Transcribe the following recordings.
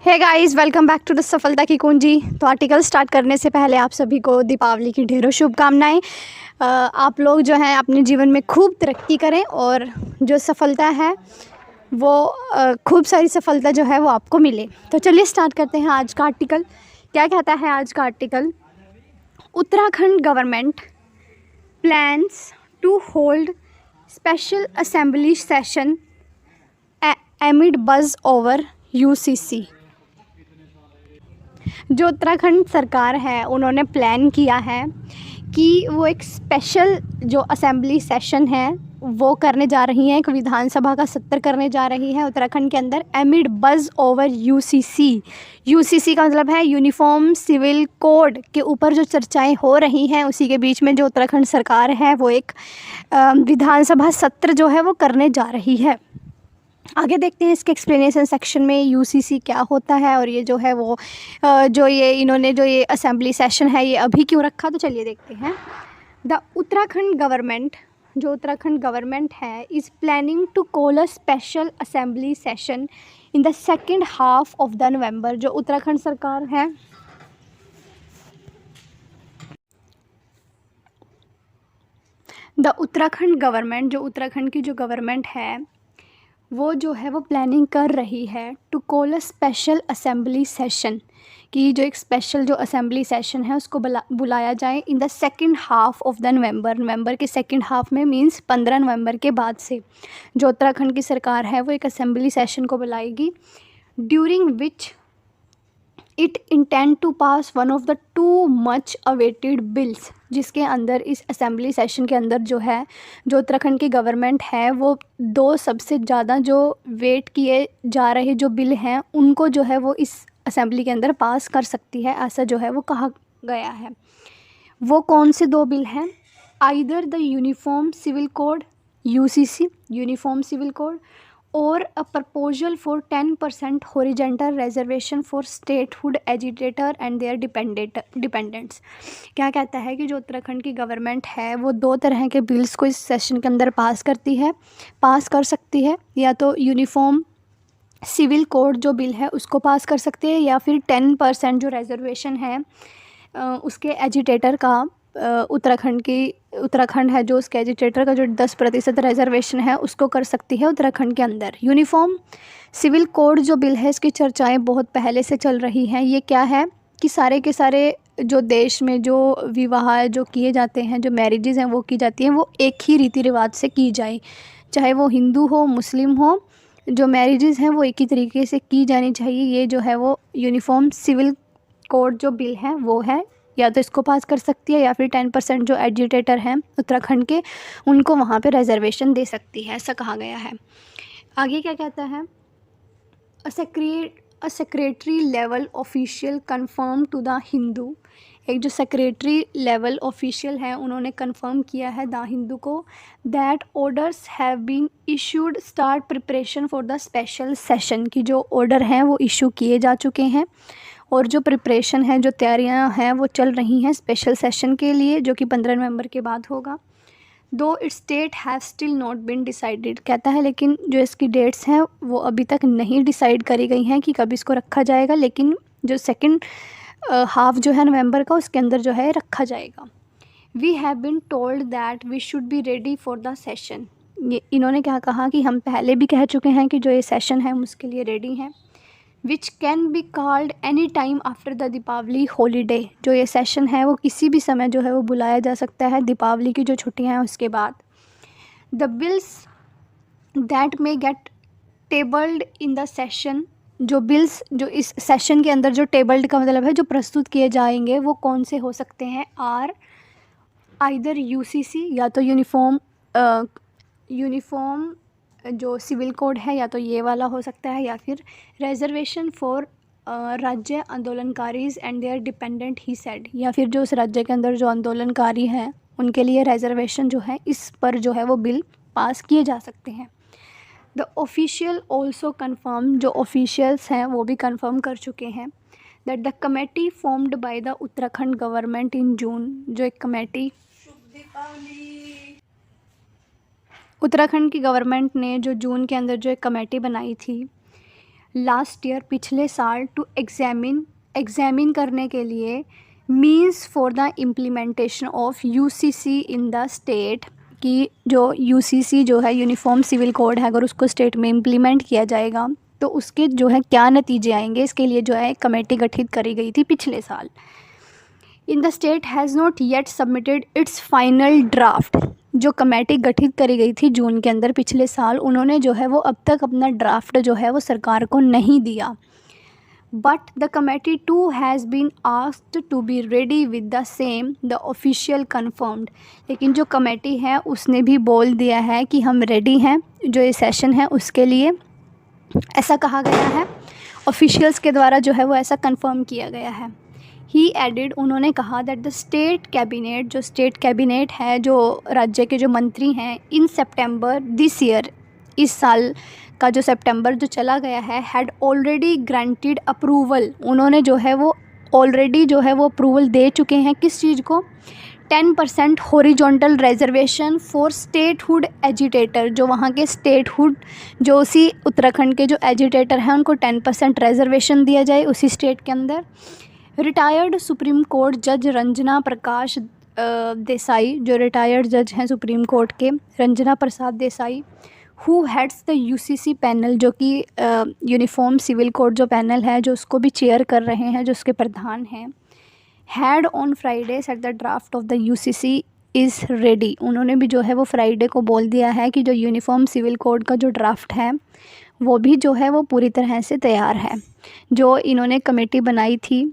Hey guys, welcome back to the सफलता की कुंजी। तो आर्टिकल स्टार्ट करने से पहले आप सभी को दीपावली की ढेरों शुभकामनाएं। आप लोग जो हैं अपने जीवन में खूब तरक्की करें और जो सफलता है वो खूब सारी सफलता जो है वो आपको मिले। तो चलिए स्टार्ट करते हैं आज का आर्टिकल। क्या कहता है आज का article? Uttarakhand government plans to hold special assembly session amid buzz over UCC. जो उत्तराखंड सरकार है उन्होंने प्लान किया है कि वो एक स्पेशल जो असेंबली सेशन है वो करने जा रही हैं, एक विधानसभा का सत्र करने जा रही है उत्तराखंड के अंदर एमिड बज़ ओवर यूसीसी। यूसीसी का मतलब है यूनिफॉर्म सिविल कोड के ऊपर जो चर्चाएं हो रही हैं उसी के बीच में जो उत्तराखंड सरकार है वो एक विधानसभा सत्र जो है वो करने जा रही है। आगे देखते हैं इसके एक्सप्लेनेशन सेक्शन में यूसीसी क्या होता है और ये जो है वो जो ये इन्होंने जो ये असेंबली सेशन है ये अभी क्यों रखा। तो चलिए देखते हैं। द उत्तराखंड गवर्नमेंट, जो उत्तराखंड गवर्नमेंट है, is planning to call a special assembly session in the second half of the November. जो उत्तराखंड सरकार है द उत्तराखंड गवर्नमेंट, जो उत्तराखंड की जो गवर्नमेंट है वो जो है वो प्लानिंग कर रही है to call a special assembly session, कि जो एक स्पेशल जो असेंबली सेशन है उसको बुलाया जाए इन the second half of the नवंबर के सेकेंड हाफ में, मींस 15 नवंबर के बाद से जो उत्तराखंड की सरकार है वो एक असेंबली सेशन को बुलाएगी, during which it intend to pass one of the two much awaited bills. जिसके अंदर इस असेंबली सेशन के अंदर जो है जो उत्तराखंड की गवर्नमेंट है वो दो सबसे ज़्यादा जो वेट किए जा रहे जो बिल हैं उनको जो है वो इस असेंबली के अंदर पास कर सकती है, ऐसा जो है वो कहा गया है। वो कौन से दो बिल हैं? Either the uniform civil code UCC, uniform civil code, और a proposal for 10% horizontal reservation for statehood agitator and their dependents. क्या कहता है कि जो उत्तराखंड की गवर्नमेंट है वो दो तरह के बिल्स को इस सेशन के अंदर पास कर सकती है, या तो यूनिफॉर्म सिविल कोड जो बिल है उसको पास कर सकती है, या फिर 10% जो रिजर्वेशन है उसके एजिटेटर का उत्तराखंड है जो उसके एजिटेटर का जो 10% रिजर्वेशन है उसको कर सकती है उत्तराखंड के अंदर। यूनिफॉर्म सिविल कोड जो बिल है इसकी चर्चाएं बहुत पहले से चल रही हैं। ये क्या है कि सारे के सारे जो देश में जो विवाह जो किए जाते हैं, जो मैरिजेज हैं वो की जाती हैं, वो एक ही रीति रिवाज से की जाए, चाहे वो हिंदू हो मुस्लिम हो, जो मैरिजेज हैं वो एक ही तरीके से की जानी चाहिए। ये जो है वो यूनिफॉर्म सिविल कोड जो बिल है वो है, या तो इसको पास कर सकती है या फिर 10% जो एजिटेटर हैं उत्तराखंड के उनको वहाँ पे रिजर्वेशन दे सकती है, ऐसा कहा गया है। आगे क्या कहता है? A secretary level official confirm to the Hindu. एक जो सेक्रेटरी लेवल ऑफिशियल है उन्होंने कंफर्म किया है द हिंदू को that orders have been issued start preparation for the special session, की जो ऑर्डर हैं वो इशू किए जा चुके हैं और जो प्रिपरेशन है, जो तैयारियां हैं वो चल रही हैं स्पेशल सेशन के लिए जो कि 15 नवंबर के बाद होगा। Though its date have still not been decided, कहता है लेकिन जो इसकी डेट्स हैं वो अभी तक नहीं डिसाइड करी गई हैं कि कब इसको रखा जाएगा, लेकिन जो सेकेंड हाफ जो है नवंबर का उसके अंदर जो है रखा जाएगा। We have been told that we should be ready for the session. ये इन्होंने क्या कहा कि हम पहले भी कह चुके हैं कि जो ये सेशन है हम उसके लिए रेडी हैं। Which can be called any time after the Deepavali holiday, जो ये सेशन है वो किसी भी समय जो है वो बुलाया जा सकता है दीपावली की जो छुट्टियां हैं उसके बाद। The bills that may gate tabled in the session, जो बिल्स जो इस सेशन के अंदर जो टेबल्ड का मतलब है जो प्रस्तुत किए जाएंगे वो कौन से हो सकते हैं? आर आइदर यूसीसी, या तो यूनिफॉर्म जो सिविल कोड है या तो ये वाला हो सकता है, या फिर रिजर्वेशन फॉर राज्य आंदोलनकारीज and their dependent he said, या फिर जो उस राज्य के अंदर जो आंदोलनकारी हैं उनके लिए रिजर्वेशन जो है इस पर जो है वो बिल पास किए जा सकते हैं। द ऑफिशियल ऑल्सो कन्फर्म, जो ऑफिशियल्स हैं वो भी कन्फर्म कर चुके हैं that the committee formed by the Uttarakhand government in June, जो एक कमेटी उत्तराखंड की गवर्नमेंट ने जो जून के अंदर जो एक कमेटी बनाई थी लास्ट ईयर पिछले साल टू एग्जामिन करने के लिए means for the implementation of UCC in the state, कि जो यूसीसी जो है यूनिफॉर्म सिविल कोड है, अगर उसको स्टेट में इम्प्लीमेंट किया जाएगा तो उसके जो है क्या नतीजे आएंगे, इसके लिए जो है कमेटी गठित करी गई थी पिछले साल। In the state has not yet submitted it's final draft. जो कमेटी गठित करी गई थी जून के अंदर पिछले साल, उन्होंने जो है वो अब तक अपना ड्राफ्ट जो है वो सरकार को नहीं दिया। But the committee too has been asked to be ready with the same the official confirmed. लेकिन जो कमेटी है उसने भी बोल दिया है कि हम रेडी हैं जो ये सेशन है उसके लिए, ऐसा कहा गया है। ऑफिशियल्स के द्वारा जो है वो ऐसा कंफर्म किया गया है। ही एडिड, उन्होंने कहा दैट द स्टेट कैबिनेट, जो स्टेट कैबिनेट है, जो राज्य के जो मंत्री हैं, इन सितंबर दिस ईयर, इस साल का जो सितंबर जो चला गया है, हैड ऑलरेडी ग्रांटेड अप्रूवल, उन्होंने जो है वो ऑलरेडी जो है वो अप्रूवल दे चुके हैं किस चीज़ को, 10% horizontal reservation for statehood agitator. जो वहाँ के स्टेटहुड, जो उसी उत्तराखंड के जो एजिटेटर हैं उनको 10% रिजर्वेशन दिया जाए उसी स्टेट के अंदर। रिटायर्ड सुप्रीम कोर्ट जज रंजना प्रकाश देसाई, जो रिटायर्ड जज हैं सुप्रीम कोर्ट के, Ranjana Prasad Desai, who heads the UCC panel, जो कि यूनिफॉर्म सिविल कोड जो पैनल है जो उसको भी चेयर कर रहे हैं, जो उसके प्रधान हैं, had on Friday set the draft of the UCC is ready. उन्होंने भी जो है वो फ्राइडे को बोल दिया है कि जो यूनिफॉर्म सिविल कोड का जो ड्राफ्ट है वो भी जो है वो पूरी तरह से तैयार है। जो इन्होंने कमेटी बनाई थी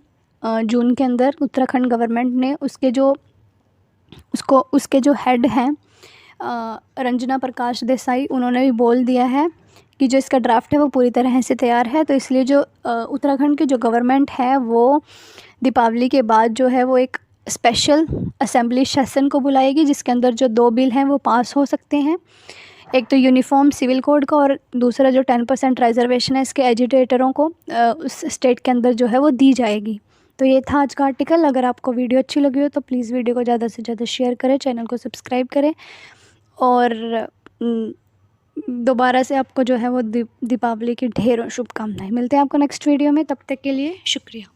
जून के अंदर उत्तराखंड गवर्नमेंट ने, उसके जो हेड हैं रंजना प्रकाश देसाई, उन्होंने भी बोल दिया है कि जो इसका ड्राफ्ट है वो पूरी तरह से तैयार है। तो इसलिए जो उत्तराखंड की जो गवर्नमेंट है वो दीपावली के बाद जो है वो एक स्पेशल असेंबली सेशन को बुलाएगी, जिसके अंदर जो 2 बिल हैं वो पास हो सकते हैं। एक तो यूनिफॉर्म सिविल कोड का, और दूसरा जो 10% रिजर्वेशन है इसके एजिटेटरों को उस स्टेट के अंदर जो है वो दी जाएगी। तो ये था आज का आर्टिकल। अगर आपको वीडियो अच्छी लगी हो तो प्लीज़ वीडियो को ज़्यादा से ज़्यादा शेयर करें, चैनल को सब्सक्राइब करें, और दोबारा से आपको जो है वो दीपावली की ढेरों शुभकामनाएं। मिलते हैं आपको नेक्स्ट वीडियो में, तब तक के लिए शुक्रिया।